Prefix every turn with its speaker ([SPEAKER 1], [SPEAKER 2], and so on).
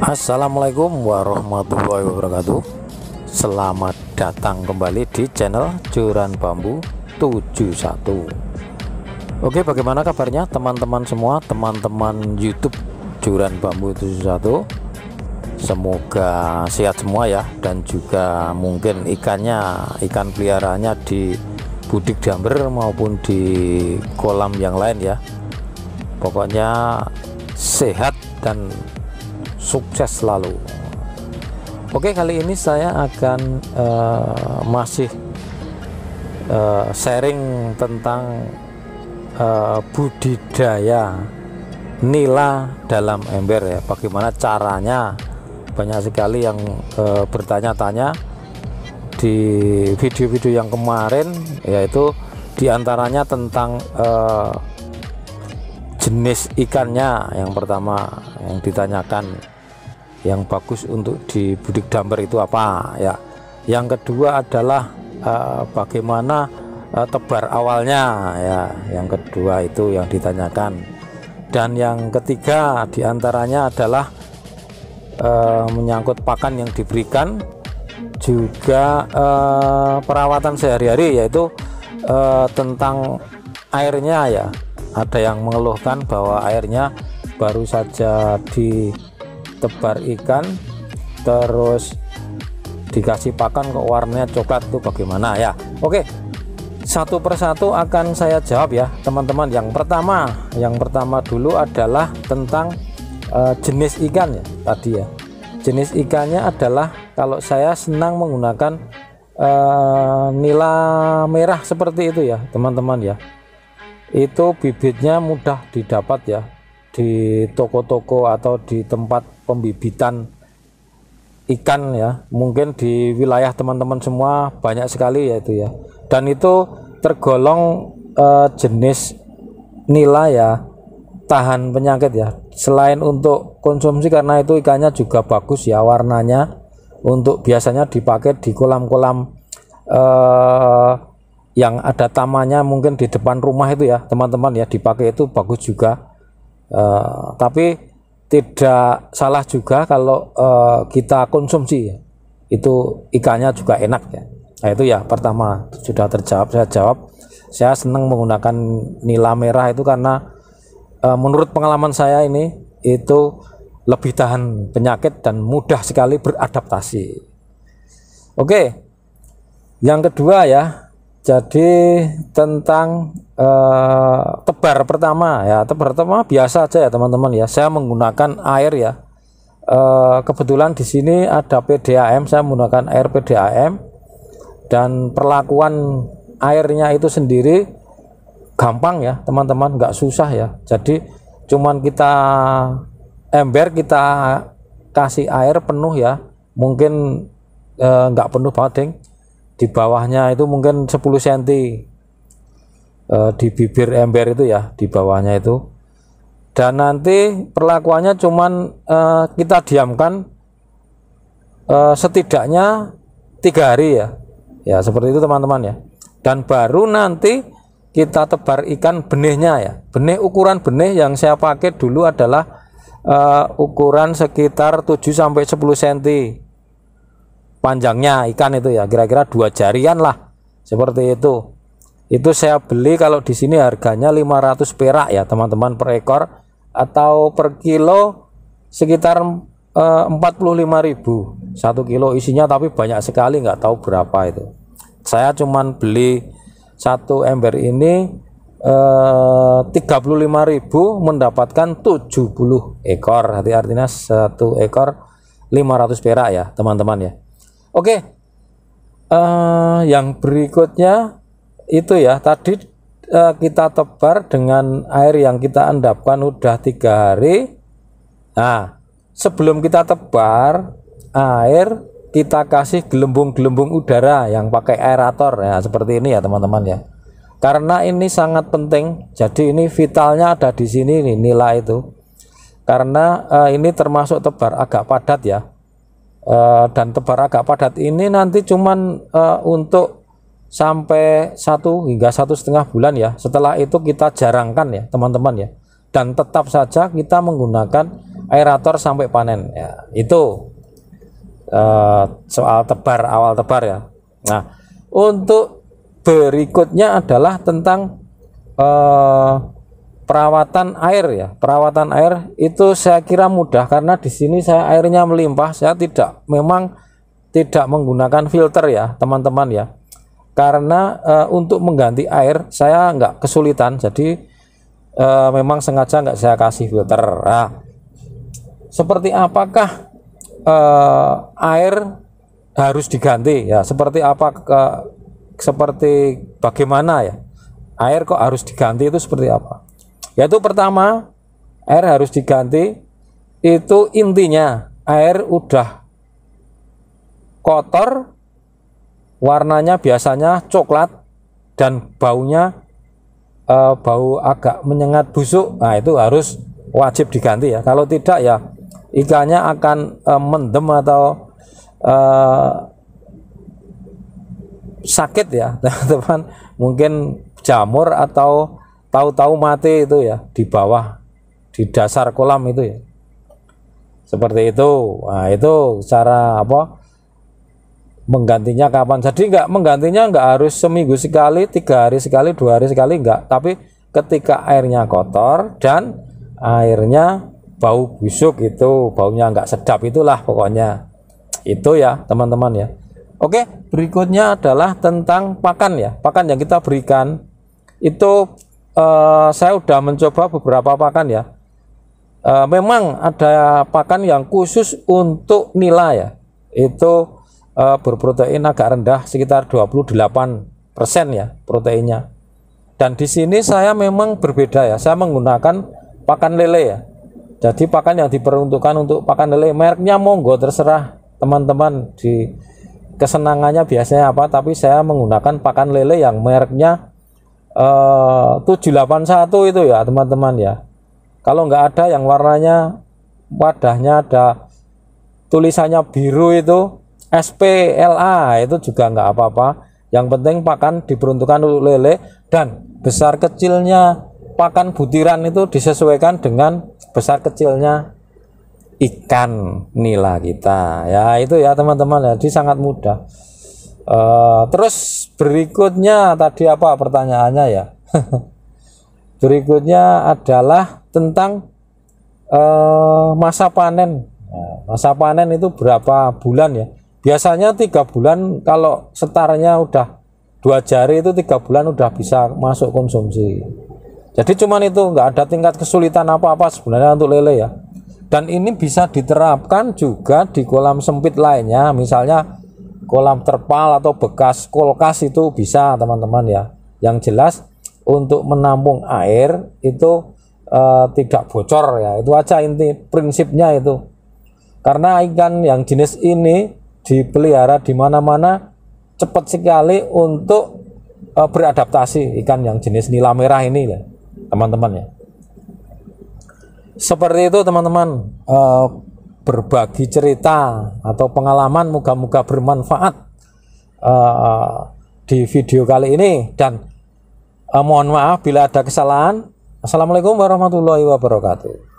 [SPEAKER 1] Assalamualaikum warahmatullahi wabarakatuh. Selamat datang kembali di channel Joran Bambu 71. Oke, bagaimana kabarnya teman-teman semua, teman-teman YouTube Joran Bambu 71? Semoga sehat semua ya, dan juga mungkin ikan peliharaannya di budik damber maupun di kolam yang lain ya. Pokoknya sehat dan sukses selalu. Oke, kali ini saya akan masih sharing tentang budidaya nila dalam ember ya. Bagaimana caranya? Banyak sekali yang bertanya-tanya di video-video yang kemarin, yaitu diantaranya tentang jenis ikannya. Yang pertama yang ditanyakan, yang bagus untuk di budik damber itu apa ya. Yang kedua adalah bagaimana tebar awalnya ya. Yang kedua itu yang ditanyakan. Dan yang ketiga diantaranya adalah menyangkut pakan yang diberikan, juga perawatan sehari-hari, yaitu tentang airnya ya. Ada yang mengeluhkan bahwa airnya baru saja ditebar ikan terus dikasih pakan kok warnanya coklat, itu bagaimana ya. Oke, satu persatu akan saya jawab ya teman-teman. Yang pertama dulu adalah tentang jenis ikan ya tadi ya. Jenis ikannya adalah, kalau saya senang menggunakan nila merah seperti itu ya teman-teman ya. Itu bibitnya mudah didapat ya di toko-toko atau di tempat pembibitan ikan ya. Mungkin di wilayah teman-teman semua banyak sekali ya itu ya. Dan itu tergolong jenis nila ya, tahan penyakit ya. Selain untuk konsumsi, karena itu ikannya juga bagus ya warnanya, untuk biasanya dipakai di kolam-kolam yang ada tamannya, mungkin di depan rumah itu ya teman-teman ya, dipakai itu bagus juga. Tapi tidak salah juga kalau kita konsumsi, itu ikannya juga enak ya. Nah itu ya, pertama sudah terjawab. Saya jawab, saya senang menggunakan nila merah itu karena menurut pengalaman saya ini itu lebih tahan penyakit dan mudah sekali beradaptasi. Oke, yang kedua ya, jadi tentang tebar pertama ya. Tebar pertama biasa aja ya teman-teman ya. Saya menggunakan air ya. Kebetulan di sini ada PDAM, saya menggunakan air PDAM, dan perlakuan airnya itu sendiri gampang ya teman-teman, nggak susah ya. Jadi cuman kita ember, kita kasih air penuh ya, mungkin nggak penuh banget deng. Di bawahnya itu mungkin 10 cm di bibir ember itu ya, di bawahnya itu. Dan nanti perlakuannya cuman kita diamkan setidaknya 3 hari ya. Ya seperti itu teman-teman ya. Dan baru nanti kita tebar ikan benihnya ya. Benih, ukuran benih yang saya pakai dulu adalah ukuran sekitar 7-10 cm panjangnya ikan itu ya, kira-kira 2 jarian lah seperti itu. Itu saya beli, kalau di sini harganya 500 perak ya teman-teman per ekor, atau per kilo sekitar 45.000 1 kilo isinya, tapi banyak sekali, nggak tahu berapa itu. Saya cuman beli satu ember ini 35.000 mendapatkan 70 ekor. Artinya satu ekor 500 perak ya teman-teman ya. Oke, yang berikutnya itu ya, tadi kita tebar dengan air yang kita endapkan udah 3 hari. Nah, sebelum kita tebar air, kita kasih gelembung-gelembung udara yang pakai aerator ya, seperti ini ya teman-teman ya. Karena ini sangat penting, jadi ini vitalnya ada di sini nih, nila itu. Karena ini termasuk tebar agak padat ya. Dan tebar agak padat ini nanti cuman untuk sampai 1 hingga 1,5 bulan ya. Setelah itu kita jarangkan ya teman-teman ya. Dan tetap saja kita menggunakan aerator sampai panen ya. Itu soal tebar, awal tebar ya. Nah, untuk berikutnya adalah tentang perawatan air ya. Perawatan air itu saya kira mudah karena di sini saya airnya melimpah. Saya memang tidak menggunakan filter ya teman-teman ya. Karena untuk mengganti air saya nggak kesulitan. Jadi memang sengaja nggak saya kasih filter. Nah, seperti apakah air harus diganti ya, seperti bagaimana ya air kok harus diganti, itu seperti apa? Yaitu pertama, air harus diganti itu intinya air udah kotor, warnanya biasanya coklat dan baunya bau agak menyengat busuk. Nah, itu harus wajib diganti ya. Kalau tidak ya ikannya akan mendem atau sakit ya teman-teman, mungkin jamur atau tahu-tahu mati itu ya di bawah, di dasar kolam itu ya, seperti itu. Nah, itu cara menggantinya kapan. Jadi menggantinya nggak harus seminggu sekali, 3 hari sekali, 2 hari sekali, enggak, tapi ketika airnya kotor dan airnya bau busuk, itu baunya nggak sedap, itulah pokoknya itu ya teman-teman ya. Oke, berikutnya adalah tentang pakan ya. Pakan yang kita berikan itu saya udah mencoba beberapa pakan ya. Memang ada pakan yang khusus untuk nila ya, itu berprotein agak rendah, sekitar 28% ya proteinnya. Dan di sini saya memang berbeda ya, saya menggunakan pakan lele ya. Jadi pakan yang diperuntukkan untuk pakan lele, mereknya monggo terserah teman-teman di kesenangannya biasanya apa, tapi saya menggunakan pakan lele yang mereknya 781 itu ya teman-teman ya. Kalau nggak ada yang warnanya, wadahnya ada tulisannya biru, itu SPLA, itu juga nggak apa-apa. Yang penting pakan diperuntukkan untuk lele, dan besar kecilnya pakan butiran itu disesuaikan dengan besar kecilnya ikan nila kita ya. Itu ya teman-teman, jadi sangat mudah. Terus berikutnya tadi apa pertanyaannya ya? Berikutnya adalah tentang masa panen. Nah, masa panen itu berapa bulan ya? Biasanya 3 bulan, kalau setarnya udah 2 jari itu 3 bulan udah bisa masuk konsumsi. Jadi cuman itu, nggak ada tingkat kesulitan apa-apa sebenarnya untuk lele ya. Dan ini bisa diterapkan juga di kolam sempit lainnya, misalnya kolam terpal atau bekas kulkas, itu bisa teman-teman ya. Yang jelas untuk menampung air itu tidak bocor ya, itu aja inti prinsipnya itu. Karena ikan yang jenis ini dipelihara di mana-mana, cepat sekali untuk beradaptasi ikan yang jenis nila merah ini ya teman-teman ya. Seperti itu teman-teman, berbagi cerita atau pengalaman, moga-moga bermanfaat di video kali ini, dan mohon maaf bila ada kesalahan. Assalamualaikum warahmatullahi wabarakatuh.